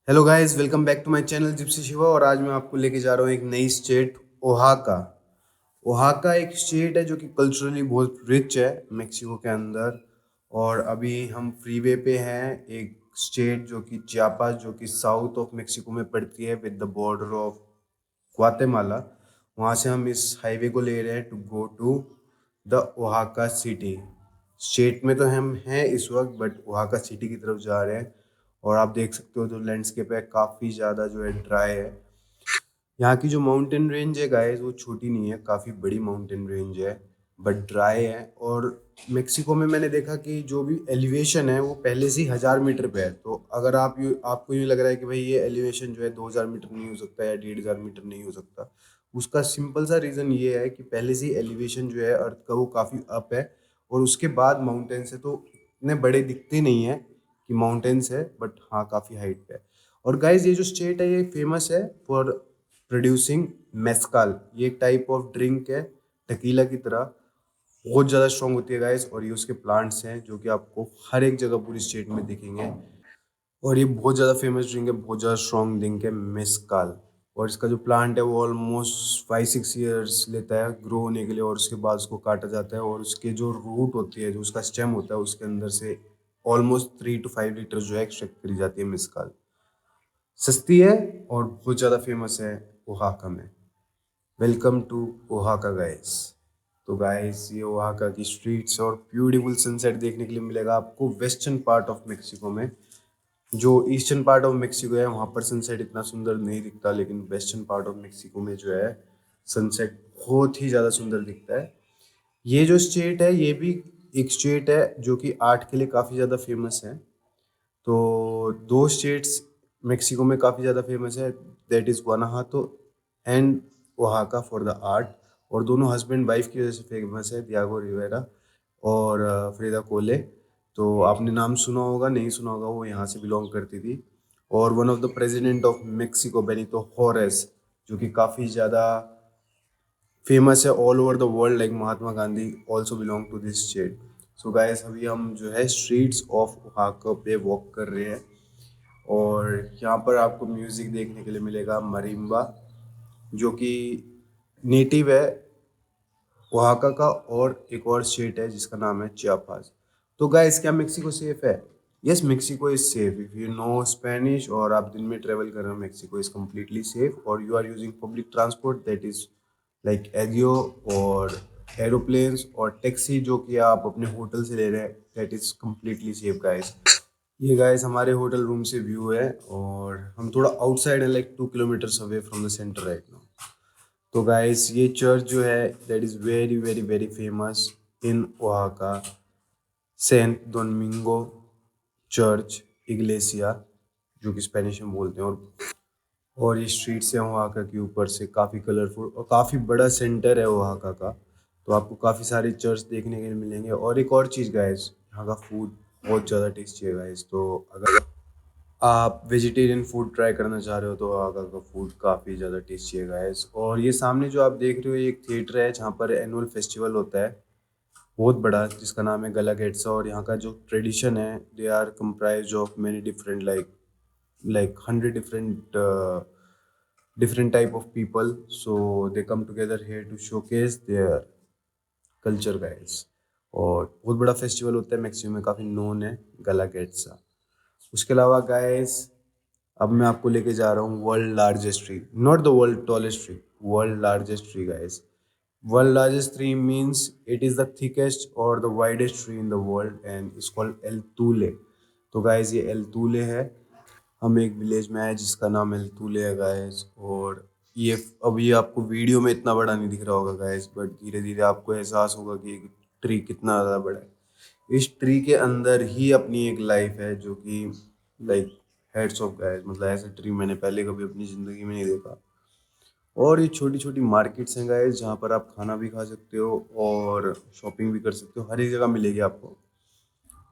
Hello guys, welcome back to my channel Gypsy Shiva. और आज मैं आपको लेके जा रहा हूँ एक नई स्टेट, ओहाका। ओहाका एक स्टेट है जो कि कल्चरली बहुत रिच है मेक्सिको के अंदर। और अभी हम फ्रीवे पे हैं, एक स्टेट जो कि चियापास, जो कि साउथ ऑफ मेक्सिको में पड़ती है with the border of Guatemala. वहाँ से हम इस हाईवे को ले रहे हैं टू गो टू द ओहाका सिटी। स्टेट में तो हम हैं इस वक्त, बट ओहाका सिटी की तरफ जा रहे हैं। और आप देख सकते हो जो लैंडस्केप है, काफ़ी ज़्यादा जो है ड्राई है। यहाँ की जो माउंटेन रेंज है गाइस, वो छोटी नहीं है, काफ़ी बड़ी माउंटेन रेंज है, बट ड्राई है। और मेक्सिको में मैंने देखा कि जो भी एलिवेशन है वो पहले से ही 1000 मीटर पे है। तो अगर आपको यूँ लग रहा है कि भाई ये एलिवेशन जो है 2000 मीटर नहीं हो सकता या 1500 मीटर नहीं हो सकता, उसका सिंपल सा रीज़न ये है कि पहले से ही एलिवेशन जो है अर्थ का वो काफ़ी अप है। और उसके बाद माउंटेन्स है, तो इतने बड़े दिखते नहीं है कि माउंटेन्स है, बट हाँ काफ़ी हाइट पे है। और गाइज ये जो स्टेट है ये फेमस है फॉर प्रोड्यूसिंग मेस्काल। ये एक टाइप ऑफ ड्रिंक है, टकीला की तरह, बहुत ज़्यादा स्ट्रॉन्ग होती है गाइस। और ये उसके प्लांट्स हैं जो कि आपको हर एक जगह पूरी स्टेट में दिखेंगे। और ये बहुत ज़्यादा फेमस ड्रिंक है, बहुत ज़्यादा स्ट्रॉन्ग ड्रिंक है मेस्काल। और इसका जो प्लांट है वो ऑलमोस्ट 5-6 ईयर्स लेता है ग्रो होने के लिए, और उसके बाद उसको काटा जाता है। और उसके जो रूट होती है, जो उसका स्टेम होता है, उसके अंदर से ऑलमोस्ट 3 to 5 लीटर जो है एक्सट्रैक्ट करी जाती है मेस्काल। सस्ती है और बहुत ज़्यादा फेमस है ओहाका में। Welcome to ओहाका guys. तो गाइस ये ओहाका की स्ट्रीट्स और ब्यूटीफुल सनसेट देखने के लिए मिलेगा आपको वेस्टर्न पार्ट ऑफ मेक्सिको में। जो ईस्टर्न पार्ट ऑफ मेक्सिको है वहाँ पर सनसेट इतना सुंदर नहीं दिखता, लेकिन वेस्टर्न पार्ट ऑफ मेक्सिको में जो है सनसेट बहुत ही ज़्यादा सुंदर दिखता है। ये जो स्टेट है ये भी एक स्टेट है जो कि आर्ट के लिए काफ़ी ज़्यादा फेमस है। तो दो स्टेट्स मेक्सिको में काफ़ी ज़्यादा फेमस है, दैट इज़ गुनाहातो एंड ओहाका फॉर द आर्ट। और दोनों हस्बैंड वाइफ की वजह से फेमस है, दियागो रिवेरा और फ्रीदा कोले। तो आपने नाम सुना होगा, नहीं सुना होगा, वो यहाँ से बिलोंग करती थी। और one of the president of Mexico Benito Juarez, जो कि काफ़ी ज़्यादा फेमस है all over the world, like Mahatma Gandhi also belong to this state. So guys अभी हम जो है स्ट्रीट्स ऑफ ओहाका पे वॉक कर रहे हैं। और यहाँ पर आपको म्यूज़िक देखने के लिए मिलेगा मरिम्बा, जो कि नेटिव है ओहाका का। और एक और स्टेट है जिसका नाम है चियापास। तो गाइस क्या मेक्सिको सेफ है? Yes, Mexico is safe if you know Spanish और आप दिन में ट्रेवल कर रहे हो। Mexico is completely safe. और you are using public transport, that is like एजियो और एरोप्लेन्स और टैक्सी, जो कि आप अपने होटल से ले रहे हैं, that is completely safe guys. ये गाइस हमारे होटल रूम से व्यू है, और हम थोड़ा आउटसाइड है, like 2 kilometres away from the centre right now. तो गाइस ये चर्च जो है that is very very very famous in ओहाका, सेंट डोमिंगो चर्च इग्लेसिया, जो कि स्पेनिश में बोलते हैं। और ये स्ट्रीट्स हैं ओहाका के ऊपर से काफ़ी कलरफुल, और काफ़ी बड़ा सेंटर है ओहाका का। तो आपको काफ़ी सारे चर्च देखने के लिए मिलेंगे। और एक और चीज़ गाइस, यहाँ का फूड बहुत ज़्यादा टेस्टी है गाइस। तो अगर आप वेजिटेरियन फूड ट्राई करना चाह रहे हो तो आगा का फूड काफ़ी ज़्यादा टेस्टी है गाइस। और ये सामने जो आप देख रहे हो ये एक थिएटर है जहाँ पर एनुअल फेस्टिवल होता है बहुत बड़ा, जिसका नाम है गलागेट्सा। और यहाँ का जो ट्रेडिशन है, they are comprise of many different like 100 different type of people. So they come together here to showcase their culture guys. और बहुत बड़ा फेस्टिवल होता है मैक्सिमम में, काफ़ी नोन है गलागेट्सा। उसके अलावा गाइस अब मैं आपको लेके जा रहा हूँ world largest tree, not the world tallest tree, world largest tree guys. World largest tree means it is the thickest और the widest tree in the world and it's called El Tule. तो guys ये L तूले है। हम एक village में आए जिसका नाम एल तूले है गाइस। और ये अभी आपको वीडियो में इतना बड़ा नहीं दिख रहा होगा गाइस, बट धीरे धीरे आपको एहसास होगा कि एक ट्री कितना ज़्यादा बड़ा है। इस ट्री के अंदर ही अपनी एक लाइफ है, जो कि लाइक हेड्स ऑफ गाइस, मतलब ऐसा ट्री मैंने पहले कभी अपनी ज़िंदगी में नहीं देखा। और ये छोटी छोटी मार्केट्स हैं गाइस, जहाँ पर आप खाना भी खा सकते हो और शॉपिंग भी कर सकते हो, हर एक जगह मिलेगी आपको।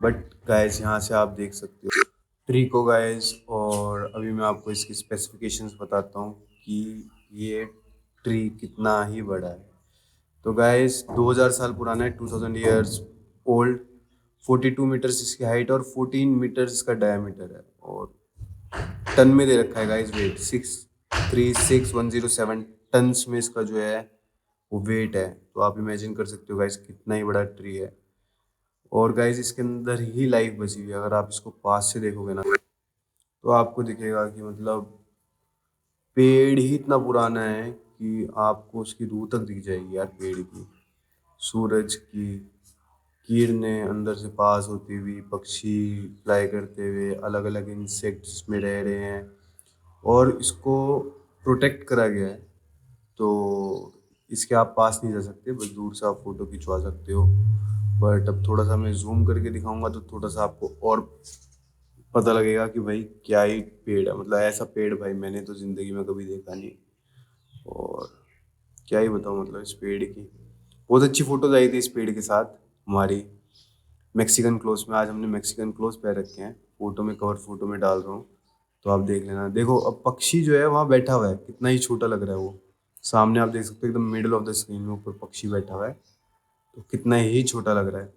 बट गाइस यहाँ से आप देख सकते हो ट्री को गाइस। और अभी मैं आपको इसकी स्पेसिफिकेशंस बताता हूँ कि ये ट्री कितना ही बड़ा है। तो गाइस 2000 साल पुराना है, 2000 ईयर्स ओल्ड। 42 मीटर्स इसकी हाइट और 14 मीटर्स इसका डायमीटर है। और टन में दे रखा है गाइस वेट, 636107 टन्स में इसका जो है वो वेट है। तो आप इमेजिन कर सकते हो गाइस कितना ही बड़ा ट्री है। और गाइस इसके अंदर ही लाइफ बची हुई है। अगर आप इसको पास से देखोगे ना तो आपको दिखेगा कि मतलब पेड़ ही इतना पुराना है कि आपको उसकी रूह तक दिख जाएगी यार पेड़ की। सूरज की किरणें अंदर से पास होती हुई, पक्षी फ्लाई करते हुए, अलग अलग इंसेक्ट्स में रह रहे हैं और इसको प्रोटेक्ट करा गया है। तो इसके आप पास नहीं जा सकते, बस दूर से आप फोटो खिंचवा सकते हो। बट अब थोड़ा सा मैं जूम करके दिखाऊंगा तो थोड़ा सा आपको और पता लगेगा कि भाई क्या ही पेड़ है। मतलब ऐसा पेड़ भाई मैंने तो जिंदगी में कभी देखा नहीं। और क्या ही बताऊँ मतलब इस पेड़ की बहुत अच्छी फोटोज आई थी इस पेड़ के साथ हमारी मैक्सिकन क्लोथ्स में। आज हमने मैक्सिकन क्लोथ्स पहन रखे हैं, फोटो में कवर फोटो में डाल रहा हूँ तो आप देख लेना। देखो अब पक्षी जो है वहाँ बैठा हुआ है, कितना ही छोटा लग रहा है वो। सामने आप देख सकते हो एकदम मिडिल ऑफ द स्क्रीन में ऊपर पक्षी बैठा हुआ है, तो कितना ही छोटा लग रहा है।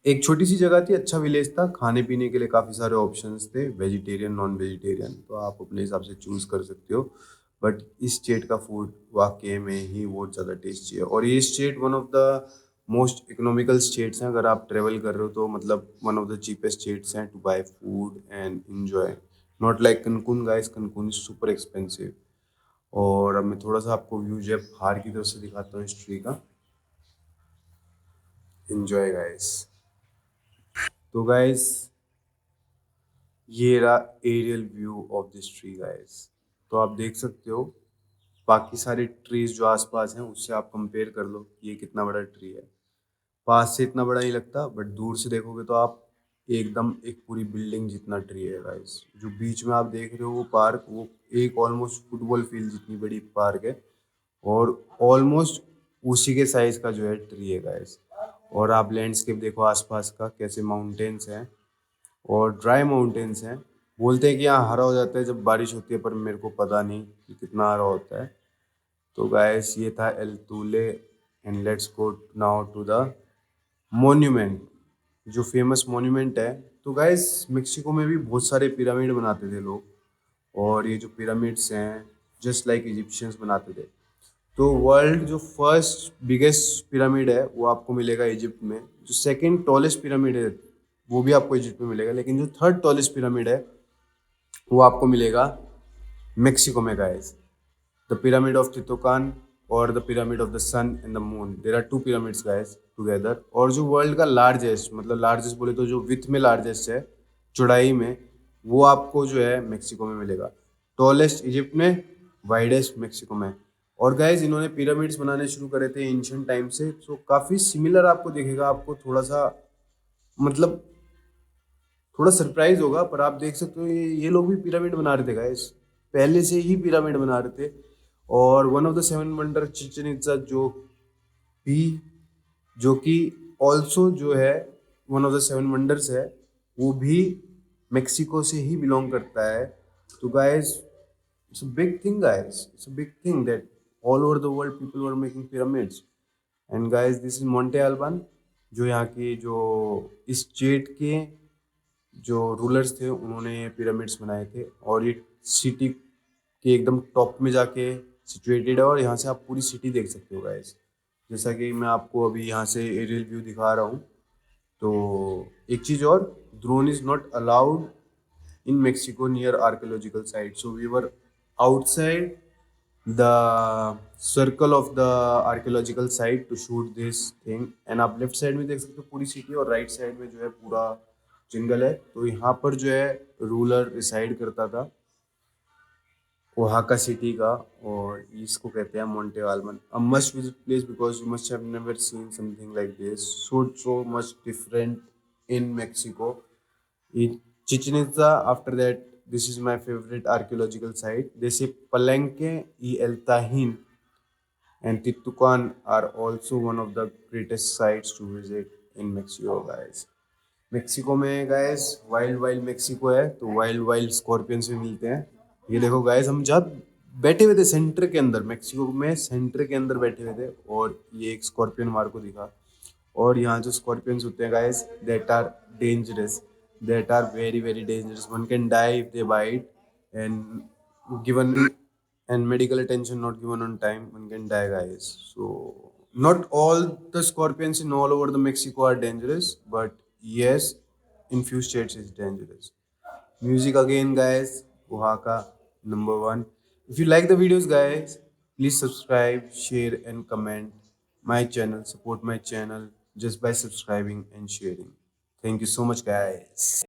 एक छोटी सी जगह थी, अच्छा विलेज था, खाने पीने के लिए काफ़ी सारे ऑप्शंस थे, वेजिटेरियन नॉन वेजिटेरियन, तो आप अपने हिसाब से चूज़ कर सकते हो। बट इस स्टेट का फूड वाकई में ही बहुत ज़्यादा टेस्टी है। और ये state one of the most economical states हैं। अगर आप ट्रेवल कर रहे हो तो मतलब one of the cheapest states हैं to buy food and enjoy. Not like Cancun guys, Cancun is super expensive. और अब मैं थोड़ा सा आपको व्यू जो है बाहर की तरफ से दिखाता हूँ हिस्ट्री का। Enjoy guys. तो गाइस ये रहा aerial view of this tree guys. तो आप देख सकते हो बाकी सारे ट्रीज जो आसपास हैं उससे आप कंपेयर कर लो कि ये कितना बड़ा ट्री है। पास से इतना बड़ा नहीं लगता बट दूर से देखोगे तो आप एकदम एक पूरी बिल्डिंग जितना ट्री है गाइस। जो बीच में आप देख रहे हो वो पार्क, वो एक ऑलमोस्ट फुटबॉल फील्ड जितनी बड़ी पार्क है और ऑलमोस्ट उसी के साइज का जो है ट्री है गाइस। और आप लैंडस्केप देखो आसपास का, कैसे माउंटेन्स हैं और ड्राई माउंटेन्स हैं। बोलते हैं कि यहाँ हरा हो जाता है जब बारिश होती है, पर मेरे को पता नहीं कि कितना हरा होता है। तो गाइस ये था El Tule and let's go now to the monument, जो फेमस मोन्यूमेंट है। तो गाइस मेक्सिको में भी बहुत सारे पिरामिड बनाते थे लोग, और ये जो पिरामिड्स हैं जस्ट लाइक इजिप्शियंस बनाते थे। तो वर्ल्ड जो फर्स्ट बिगेस्ट पिरामिड है वो आपको मिलेगा इजिप्ट में। जो सेकंड टॉलेस्ट पिरामिड है वो भी आपको इजिप्ट में मिलेगा, लेकिन जो थर्ड टॉलेस्ट पिरामिड है वो आपको मिलेगा मेक्सिको में guys. The pyramid of Teotihuacan और the pyramid of the sun and the moon, there are two pyramids guys together. और जो वर्ल्ड का लार्जेस्ट, मतलब लार्जेस्ट बोले तो जो विथ में लार्जेस्ट है, चौड़ाई में, वो आपको जो है मेक्सिको में मिलेगा। टॉलेस्ट इजिप्ट में, वाइडेस्ट मेक्सिको में। और गाइज इन्होंने पिरामिड्स बनाने शुरू करे थे एंशियंट टाइम से, तो काफ़ी सिमिलर आपको दिखेगा। आपको थोड़ा सा मतलब थोड़ा सरप्राइज होगा, पर आप देख सकते हो ये लोग भी पिरामिड बना रहे थे गाइस, पहले से ही पिरामिड बना रहे थे। और one of the seven wonder Chichen Itza भी जो कि ऑल्सो जो है one of the seven wonders है, वो भी मेक्सिको से ही बिलोंग करता है। तो guys it's a big thing guys, it's a big thing that all over the world people were making pyramids. And guys this is Monte अल्बान, जो यहाँ के जो इस स्टेट के जो रूलर्स थे उन्होंने ये पिरामिड्स बनाए थे। और ये सिटी के एकदम टॉप में जाके सिचुएटेड है, और यहाँ से आप पूरी सिटी देख सकते हो गाइस। जैसा कि मैं आपको अभी यहाँ से एरियल व्यू दिखा रहा हूँ। तो एक चीज़ और, drone is not allowed in Mexico near archaeological sites. So we were outside the circle of the archaeological site to shoot this thing. And आप लेफ्ट साइड में देख सकते हो पूरी सिटी, और राइट साइड में जो है पूरा जंगल है। तो यहाँ पर जो है रूलर रिसाइड करता था ओहाका सिटी का, और इसको कहते हैं Monte Albán. A must visit place because you must have never seen something like this, so much different in Mexico. In Chichen Itza, after that, this is my favorite archaeological site. They say Palenque y El Tajín and Titucan are also one of the greatest sites to visit in Mexico, guys. Mexico में guys wild wild Mexico है, तो wild wild Scorpions भी मिलते हैं। ये देखो guys हम जब बैठे हुए थे सेंटर के अंदर, मेक्सिको में सेंटर के अंदर बैठे हुए थे, और ये एक स्कॉर्पियन हमारे को दिखा। और यहाँ जो स्कॉर्पियंस होते हैं guys that are dangerous, that are very very dangerous, one can die if they bite. and given and medical attention not given on time, one can die, guys. So not all the scorpions in all over the Mexico are dangerous, but yes, in few states it's dangerous. Music again, guys. Oaxaca, number one. If you like the videos, guys, please subscribe, share, and comment my channel. Support my channel just by subscribing and sharing. Thank you so much, guys.